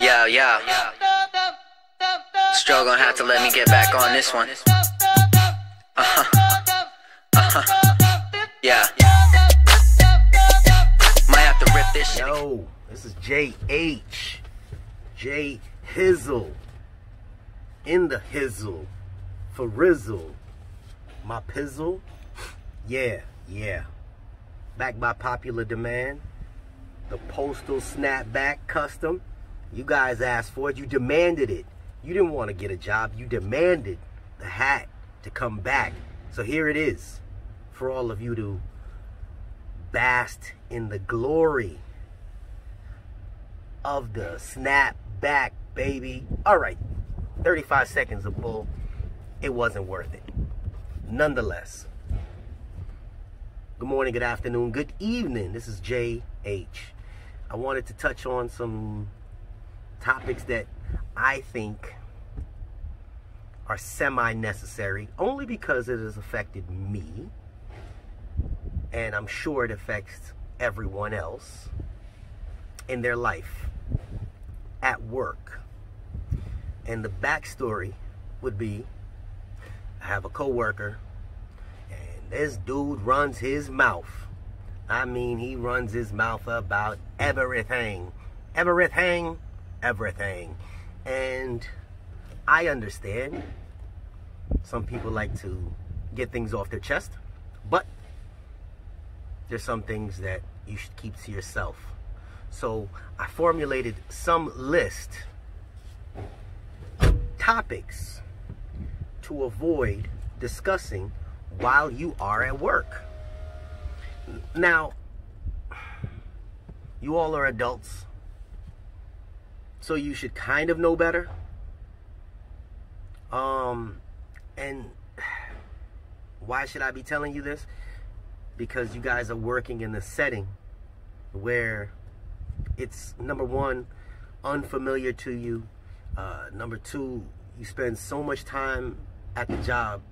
Yeah. Stroh gonna have to let me get back on this one. Yeah. Might have to rip this shit. Yo, this is J.H. J. Hizzle. In the hizzle. For Rizzle. My pizzle. Yeah. Back by popular demand. The postal snapback custom. You guys asked for it. You demanded it. You didn't want to get a job. You demanded the hat to come back. So here it is for all of you to bask in the glory of the snapback, baby. All right, 35 seconds of bull. It wasn't worth it. Nonetheless, good morning, good afternoon, good evening. This is J.H. I wanted to touch on some topics that I think are semi-necessary, only because it has affected me, and I'm sure it affects everyone else in their life, at work. And the backstory would be, I have a coworker, and this dude runs his mouth. I mean, he runs his mouth about everything. And I understand some people like to get things off their chest, but there's some things that you should keep to yourself. So I formulated some list of topics to avoid discussing while you are at work. Now, you all are adults, so you should kind of know better. And why should I be telling you this? Because you guys are working in a setting where it's, number one, unfamiliar to you. Number two, you spend so much time at the job.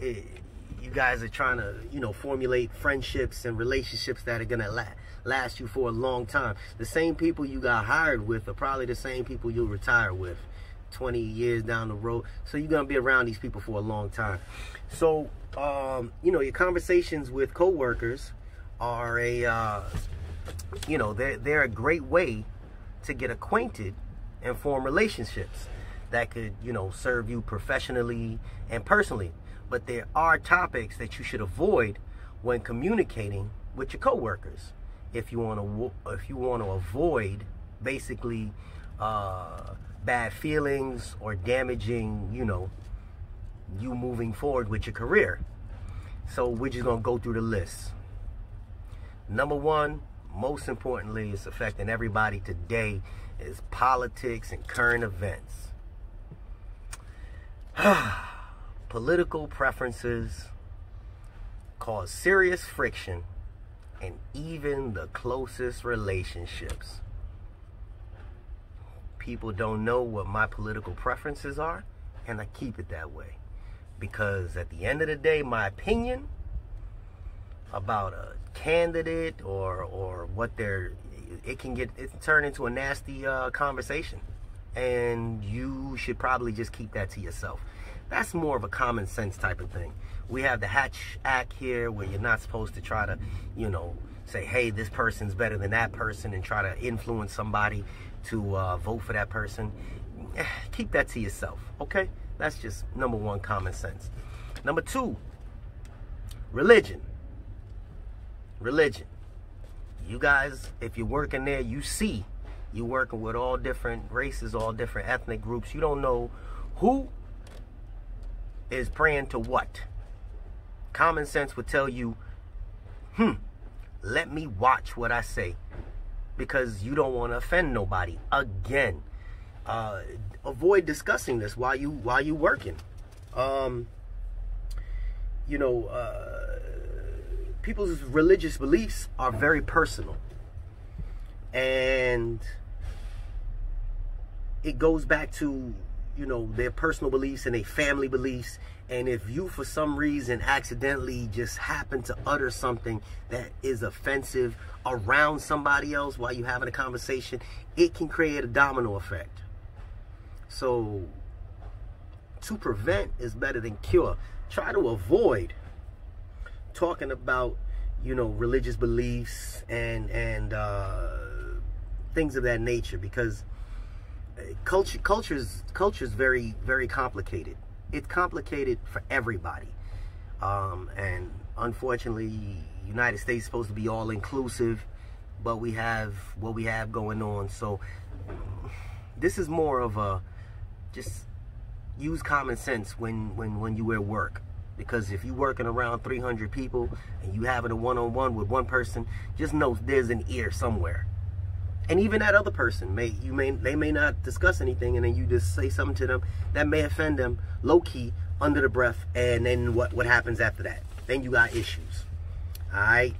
You guys are trying to, formulate friendships and relationships that are going to last you for a long time. The same people you got hired with are probably the same people you'll retire with 20 years down the road. So you're going to be around these people for a long time. So, your conversations with coworkers are they're a great way to get acquainted and form relationships that could, serve you professionally and personally. But there are topics that you should avoid when communicating with your coworkers. If you want to avoid basically bad feelings or damaging, you moving forward with your career. So we're just gonna go through the list. Number one, most importantly, it's affecting everybody today, is politics and current events. Political preferences cause serious friction in even the closest relationships. People don't know what my political preferences are, and I keep it that way. Because at the end of the day, my opinion about a candidate or what it can turn into a nasty conversation. And you should probably just keep that to yourself. That's more of a common sense type of thing. We have the Hatch Act here where you're not supposed to try to, say, hey, this person's better than that person and try to influence somebody to vote for that person. Keep that to yourself, okay? That's just number one, common sense. Number two, religion. You guys, if you're working there, you see you're working with all different races, all different ethnic groups. You don't know who is praying to what. Common sense would tell you, let me watch what I say, because you don't want to offend nobody. Again, avoid discussing this while you working. People's religious beliefs are very personal, and it goes back to their personal beliefs and their family beliefs. And if you, for some reason, accidentally just happen to utter something that is offensive around somebody else while you're having a conversation, it can create a domino effect. So, to prevent is better than cure. Try to avoid talking about, religious beliefs and things of that nature, because culture is very, very complicated. It's complicated for everybody, and unfortunately, United States is supposed to be all inclusive, but we have what we have going on. So this is more of a just use common sense when you at work. Because if you're working around 300 people and you having a one-on-one with one person, just know there's an ear somewhere. And even that other person they may not discuss anything, and then you just say something to them that may offend them low-key under the breath, and then what happens after that? Then you got issues. Alright.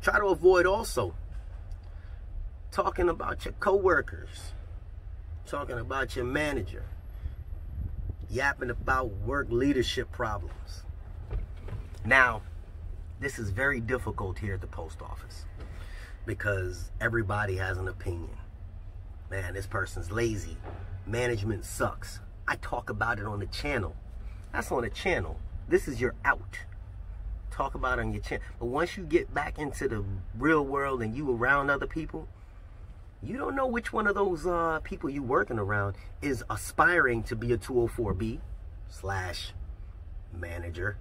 Try to avoid also talking about your coworkers, talking about your manager, yapping about work leadership problems. Now, this is very difficult here at the post office because everybody has an opinion. Man, this person's lazy. Management sucks. I talk about it on the channel. That's on the channel. This is your out. Talk about it on your channel. But once you get back into the real world and you around other people, you don't know which one of those people you working around is aspiring to be a 204B / manager,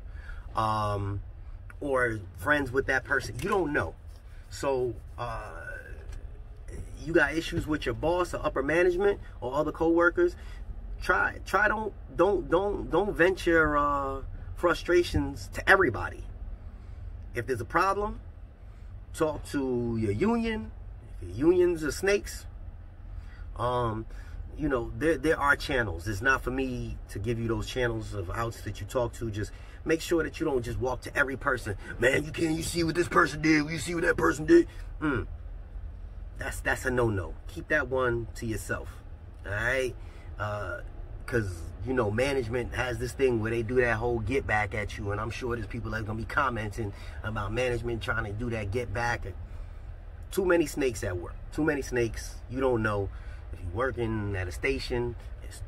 or friends with that person. You don't know. So you got issues with your boss or upper management or other co-workers. Don't vent your frustrations to everybody. If there's a problem, talk to your union. If your unions are snakes, there are channels. It's not for me to give you those channels of outs that you talk to. Just make sure that you don't just walk to every person. Man, you see what this person did? You see what that person did? That's a no-no. Keep that one to yourself. All right? Because, management has this thing where they do that whole get back at you. And I'm sure there's people that's going to be commenting about management trying to do that get back. Too many snakes at work. Too many snakes. You don't know. If you're working at a station, it's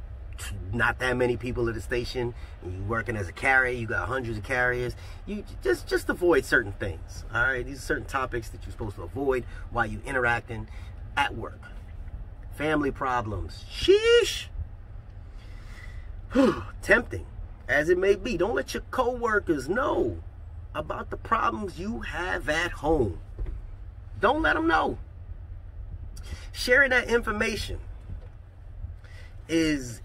not that many people at the station. And you're working as a carrier, you got hundreds of carriers. You just avoid certain things. All right? These are certain topics that you're supposed to avoid while you're interacting at work. Family problems. Sheesh. Tempting as it may be, don't let your co-workers know about the problems you have at home. Don't let them know. Sharing that information is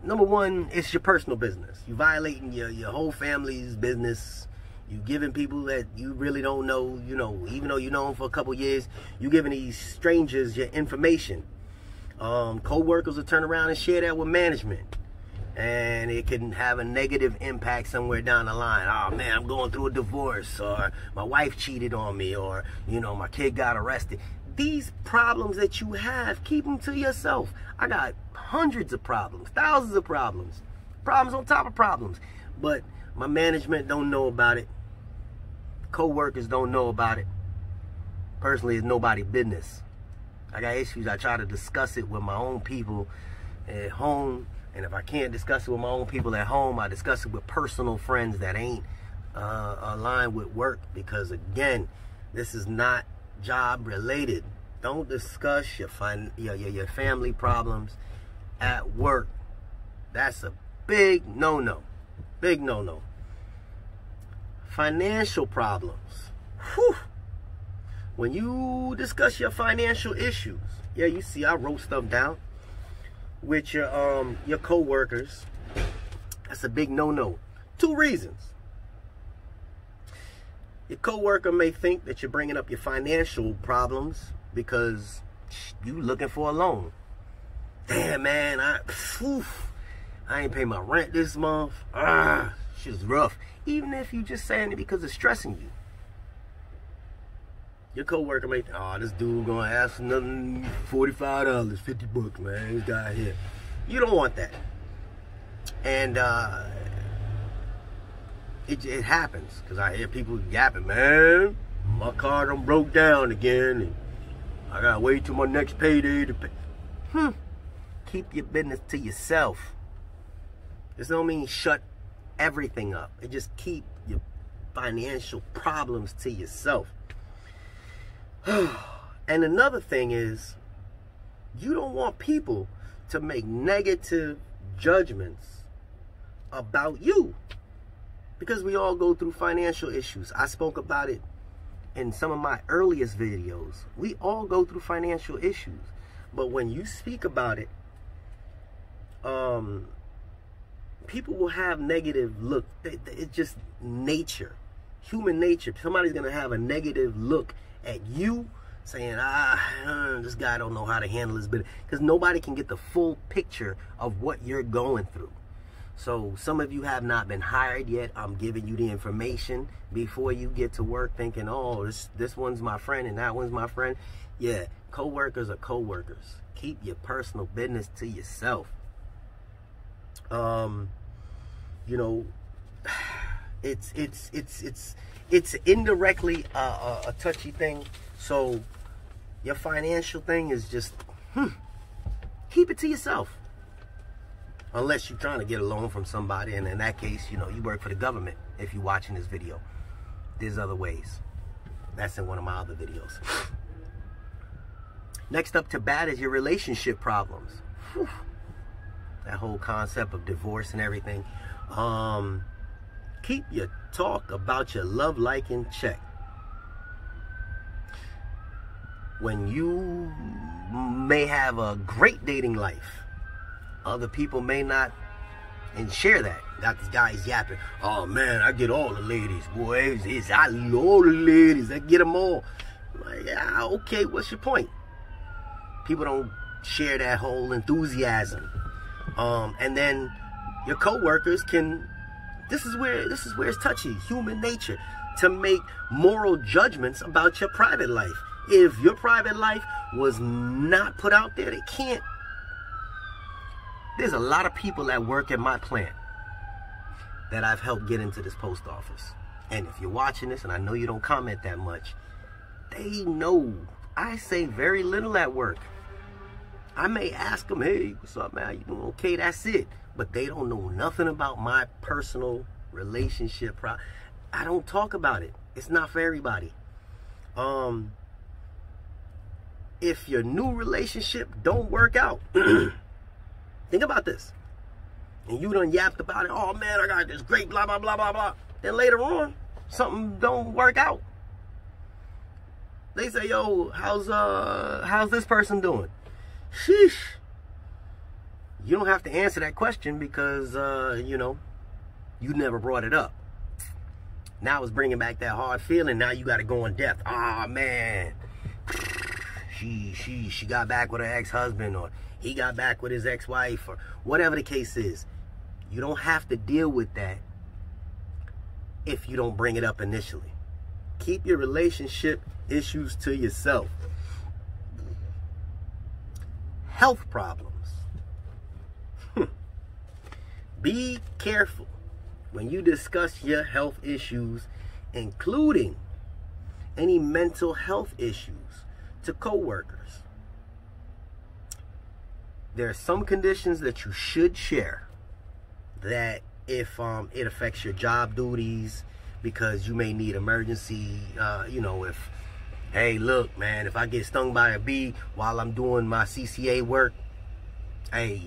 number one, it's your personal business. You're violating your whole family's business. You're giving people that you really don't know, even though you know them for a couple years, you're giving these strangers your information. Co-workers will turn around and share that with management, and it can have a negative impact somewhere down the line. Oh man, I'm going through a divorce, or my wife cheated on me, or my kid got arrested. These problems that you have, keep them to yourself. I got hundreds of problems, thousands of problems on top of problems, but my management don't know about it. Co-workers don't know about it. Personally, it's nobody's business. I got issues. I try to discuss it with my own people at home. And if I can't discuss it with my own people at home, I discuss it with personal friends that ain't aligned with work. Because again, this is not job related. Don't discuss your family problems at work. That's a big no-no. Big no-no. Financial problems. Whew. When you discuss your financial issues, yeah, you see I wrote stuff down with your co-workers, that's a big no-no. 2 reasons. Your co-worker may think that you're bringing up your financial problems because you looking for a loan. Damn, man, I ain't pay my rent this month. Shit's rough. Even if you just saying it because it's stressing you. Your coworker may think, oh, this dude gonna ask another $45, 50 bucks, man. This guy here. You don't want that. And it happens, because I hear people yapping, man, my car done broke down again, and I gotta wait till my next payday to pay. Keep your business to yourself. This don't mean shut everything up. It just keep your financial problems to yourself. And another thing is, you don't want people to make negative judgments about you, because we all go through financial issues. I spoke about it in some of my earliest videos. We all go through financial issues, but when you speak about it, people will have negative look. It's just nature, human nature. Somebody's gonna have a negative look at you, saying, this guy don't know how to handle his business, because nobody can get the full picture of what you're going through. So some of you have not been hired yet. I'm giving you the information before you get to work thinking, oh, this one's my friend and that one's my friend. Yeah, co-workers are co-workers. Keep your personal business to yourself. You know, it's indirectly a touchy thing. So your financial thing is just keep it to yourself, unless you're trying to get a loan from somebody, and in that case, you know, you work for the government. If you're watching this video, there's other ways. That's in one of my other videos. Next up to bat is your relationship problems. Whew. That whole concept of divorce and everything. Keep your talk about your love life in check. When you may have a great dating life, other people may not and share that. Got this guy's yapping, oh man, I get all the ladies, boy. I love all the ladies. I get them all. Like, yeah, okay, what's your point? People don't share that whole enthusiasm. And then your co-workers can, this is where it's touchy, human nature, to make moral judgments about your private life. If your private life was not put out there, they can't. There's a lot of people that work at my plant that I've helped get into this post office. And if you're watching this, and I know you don't comment that much, they know I say very little at work. I may ask them, hey, what's up, man? You doing okay? That's it. But they don't know nothing about my personal relationship. I don't talk about it. It's not for everybody. If your new relationship don't work out, think about this. And you done yapped about it. Oh, man, I got this great blah, blah, blah, blah, blah. Then later on, something don't work out. They say, yo, how's this person doing? Sheesh. You don't have to answer that question because, you know, you never brought it up. Now it's bringing back that hard feeling. Now you got to go in depth. Ah, man. She got back with her ex-husband, or he got back with his ex-wife, or whatever the case is. You don't have to deal with that if you don't bring it up initially. Keep your relationship issues to yourself. Health problems. Be careful when you discuss your health issues, including any mental health issues, to coworkers. There are some conditions that you should share, that if it affects your job duties, because you may need emergency, you know, if, hey, look, man, if I get stung by a bee while I'm doing my CCA work, hey,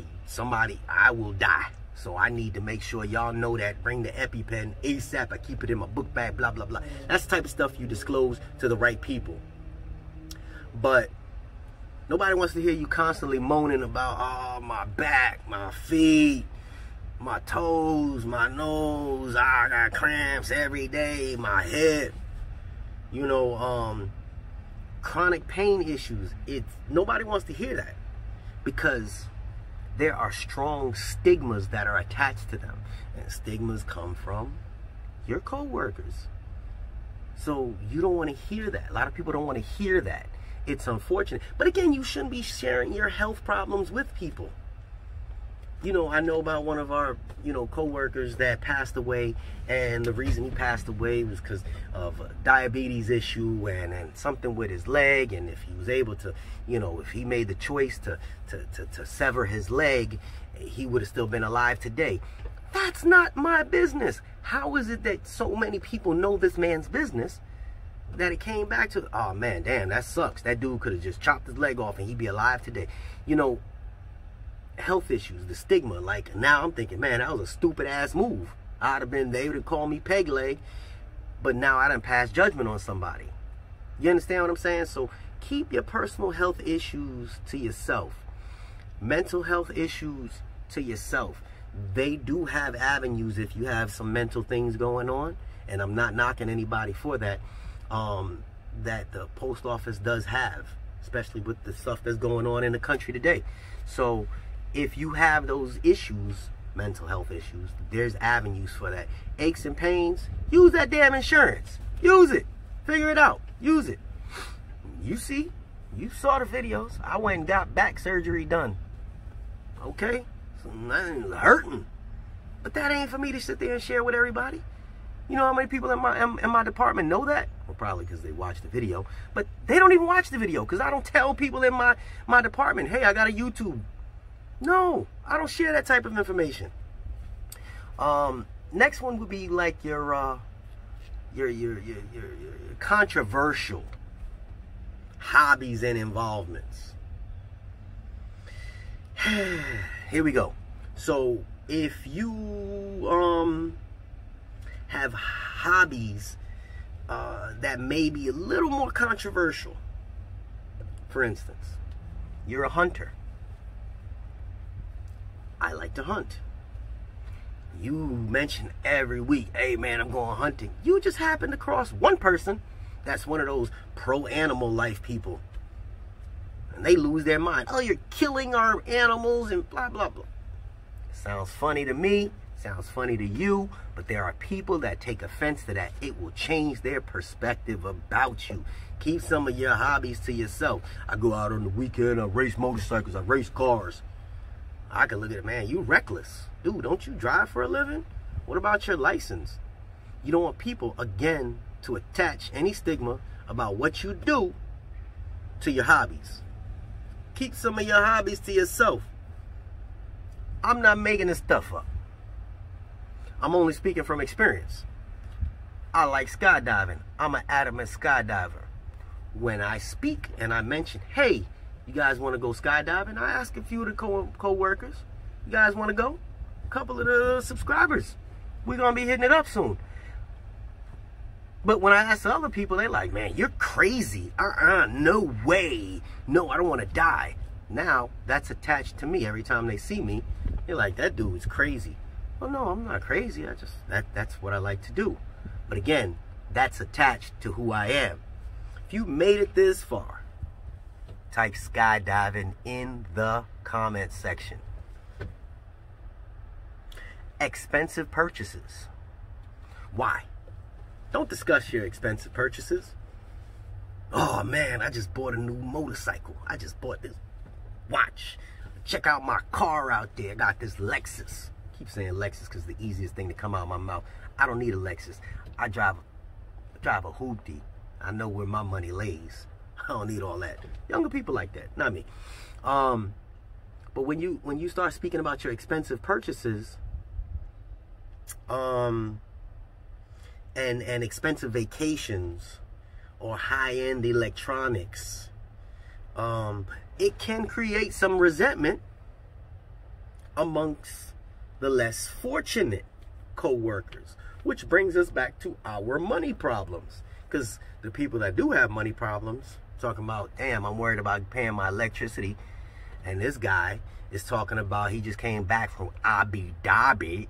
I will die. So I need to make sure y'all know that. Bring the EpiPen ASAP. I keep it in my book bag, blah, blah, blah. That's the type of stuff you disclose to the right people. But nobody wants to hear you constantly moaning about, oh, my back, my feet, my toes, my nose, I got cramps every day, my head. You know, chronic pain issues. Nobody wants to hear that, because there are strong stigmas that are attached to them. And stigmas come from your co-workers. So you don't want to hear that. A lot of people don't want to hear that. It's unfortunate. But again, you shouldn't be sharing your health problems with people. You know, I know about one of our, co-workers that passed away, and the reason he passed away was because of a diabetes issue and something with his leg, and if he was able to, if he made the choice to sever his leg, he would have still been alive today. That's not my business. How is it that so many people know this man's business that it came back to, oh man, damn, that sucks. That dude could have just chopped his leg off and he'd be alive today. Health issues, the stigma, like now I'm thinking, man, that was a stupid ass move. I'd have been, they would have called me peg leg, but now I done passed judgment on somebody. You understand what I'm saying? So keep your personal health issues to yourself. Mental health issues to yourself. They do have avenues if you have some mental things going on, and I'm not knocking anybody for that, that the post office does have, especially with the stuff that's going on in the country today. So if you have those issues, mental health issues, there's avenues for that. Aches and pains, use that damn insurance. Use it. Figure it out. Use it. You saw the videos. I went and got back surgery done. Okay? So nothing's hurting. But that ain't for me to sit there and share with everybody. You know how many people in my department know that? Well, probably because they watch the video. But they don't even watch the video because I don't tell people in my department, hey, I got a YouTube. No, I don't share that type of information. Next one would be like your controversial hobbies and involvements. Here we go. So if you have hobbies that may be a little more controversial, for instance, you're a hunter. I like to hunt. You mention every week, hey man, I'm going hunting. You just happen to cross one person that's one of those pro-animal life people. And they lose their mind. Oh, you're killing our animals and blah, blah, blah. Sounds funny to me. Sounds funny to you. But there are people that take offense to that. It will change their perspective about you. Keep some of your hobbies to yourself. I go out on the weekend, I race motorcycles, I race cars. I can look at it, man, you reckless. Dude, don't you drive for a living? What about your license? You don't want people, again, to attach any stigma about what you do to your hobbies. Keep some of your hobbies to yourself. I'm not making this stuff up. I'm only speaking from experience. I like skydiving. I'm an adamant skydiver. When I speak and I mention, hey, you guys want to go skydiving? I ask a few of the co-workers. You guys want to go? A couple of the subscribers. We're going to be hitting it up soon. But when I ask the other people, they're like, man, you're crazy. No way. No, I don't want to die. Now, that's attached to me. Every time they see me, they're like, that dude is crazy. Well, no, I'm not crazy. That's what I like to do. But again, that's attached to who I am. If you made it this far, type skydiving in the comment section. Expensive purchases. Why? Don't discuss your expensive purchases. Oh man, I just bought a new motorcycle. I just bought this watch. Check out my car out there. I got this Lexus. I keep saying Lexus because it's the easiest thing to come out of my mouth. I don't need a Lexus. I drive a hoopty. I know where my money lays. I don't need all that. Younger people like that, not me. But when you start speaking about your expensive purchases, and expensive vacations or high-end electronics, it can create some resentment amongst the less fortunate co-workers, which brings us back to our money problems. Because the people that do have money problems, talking about, damn, I'm worried about paying my electricity, and this guy is talking about he just came back from Abu Dhabi.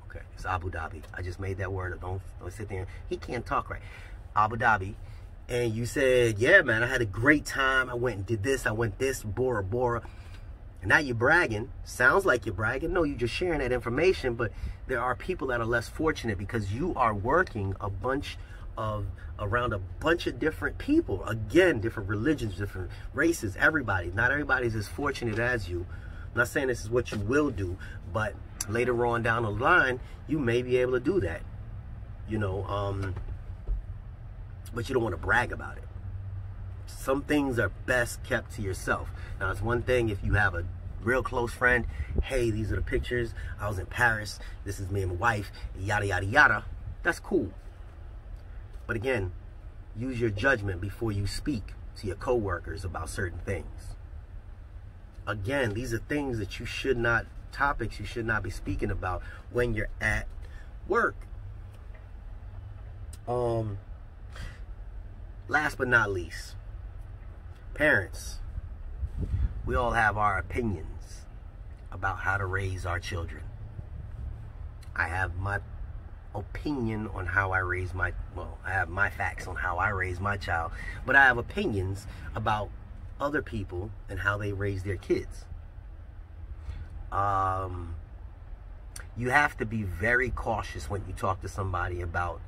Okay, it's Abu Dhabi. I just made that word up. Don't sit there. He can't talk right. Abu Dhabi. And you said, yeah, man, I had a great time. I went and did this. I went this, Bora Bora. And now you're bragging. Sounds like you're bragging. No, you're just sharing that information. But there are people that are less fortunate because you are working a bunch of around a bunch of different people. Again, different religions, different races, everybody. Not everybody's as fortunate as you. I'm not saying this is what you will do, but later on down the line, you may be able to do that. You know, but you don't want to brag about it. Some things are best kept to yourself. Now, it's one thing if you have a real close friend, hey, these are the pictures, I was in Paris, this is me and my wife, yada, yada, yada. That's cool. But again, use your judgment before you speak to your coworkers about certain things. Again, these are things that you should not, topics you should not be speaking about when you're at work. Last but not least, parents, we all have our opinions about how to raise our children. I have my opinion on how I raise my, well, I have my facts on how I raise my child, but I have opinions about other people and how they raise their kids. You have to be very cautious when you talk to somebody about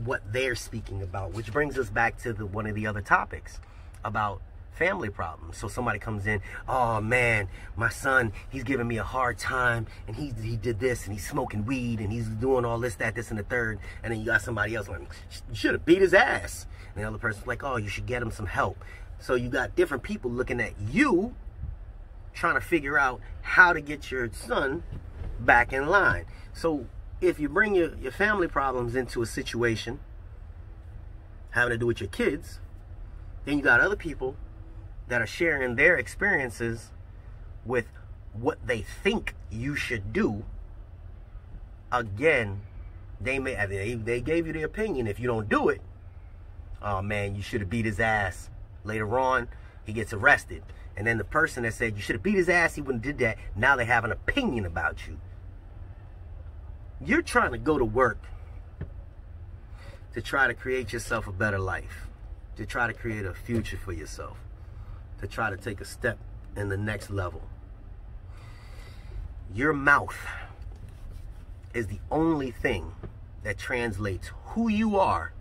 what they're speaking about, which brings us back to one of the other topics about family problems. So somebody comes in, oh man, my son, he's giving me a hard time, and he did this, and he's smoking weed, and he's doing all this, that, this, and the third. And then you got somebody else like, you should have beat his ass. And the other person's like, oh, you should get him some help. So you got different people looking at you, trying to figure out how to get your son back in line. So if you bring your family problems into a situation having to do with your kids, then you got other people that are sharing their experiences with what they think you should do. Again, they gave you their opinion. If you don't do it, oh man, you should have beat his ass. Later on, he gets arrested. And then the person that said you should have beat his ass, he wouldn't have did that, now they have an opinion about you. You're trying to go to work to try to create yourself a better life, to try to create a future for yourself, to try to take a step in the next level. Your mouth is the only thing that translates who you are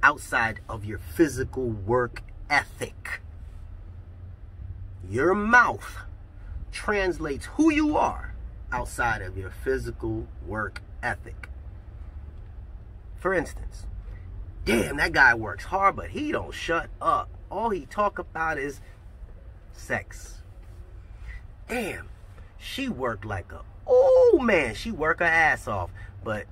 outside of your physical work ethic. Your mouth translates who you are outside of your physical work ethic. For instance, damn, that guy works hard, but he don't shut up. All he talk about is sex. Damn, she worked like a, oh man, she work her ass off, but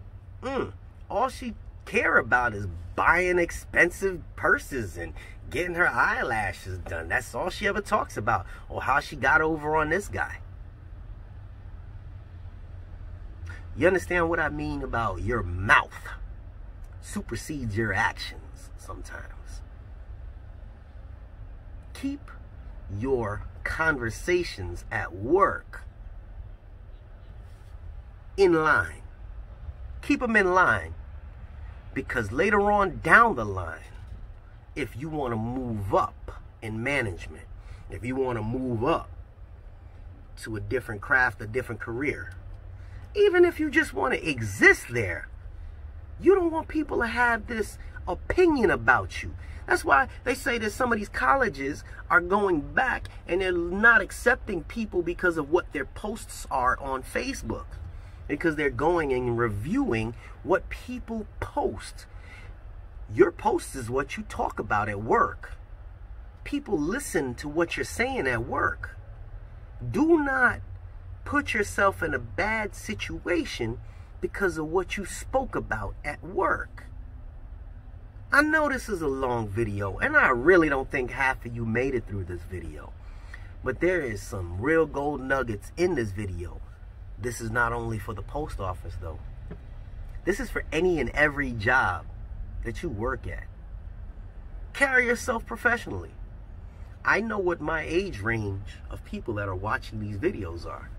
all she care about is buying expensive purses and getting her eyelashes done. That's all she ever talks about, or how she got over on this guy. You understand what I mean about your mouth supersedes your actions sometimes. Keep your conversations at work in line. Keep them in line, because later on down the line, if you want to move up in management, if you want to move up to a different craft, a different career, even if you just want to exist there, you don't want people to have this opinion about you. That's why they say that some of these colleges are going back and they're not accepting people because of what their posts are on Facebook. Because they're going and reviewing what people post. Your post is what you talk about at work. People listen to what you're saying at work. Do not put yourself in a bad situation because of what you spoke about at work. I know this is a long video, and I really don't think half of you made it through this video. But there is some real gold nuggets in this video. This is not only for the post office, though. This is for any and every job that you work at. Carry yourself professionally. I know what my age range of people that are watching these videos are.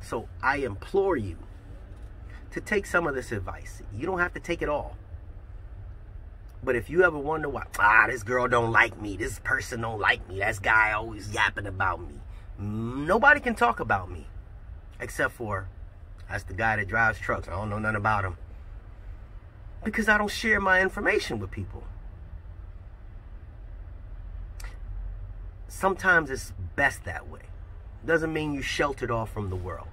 So I implore you to take some of this advice. You don't have to take it all. But if you ever wonder why, this girl don't like me, this person don't like me, this guy always yapping about me. Nobody can talk about me. Except for, that's the guy that drives trucks. I don't know nothing about him. because I don't share my information with people. Sometimes it's best that way. Doesn't mean you're sheltered off from the world.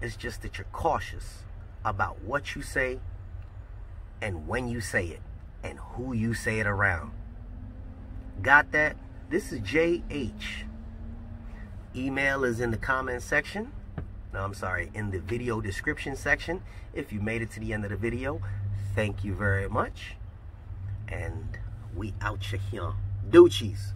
It's just that you're cautious about what you say and when you say it and who you say it around. Got that? This is JH. Email is in the comment section. No, I'm sorry, in the video description section. If you made it to the end of the video, thank you very much. And we out here. Doochies.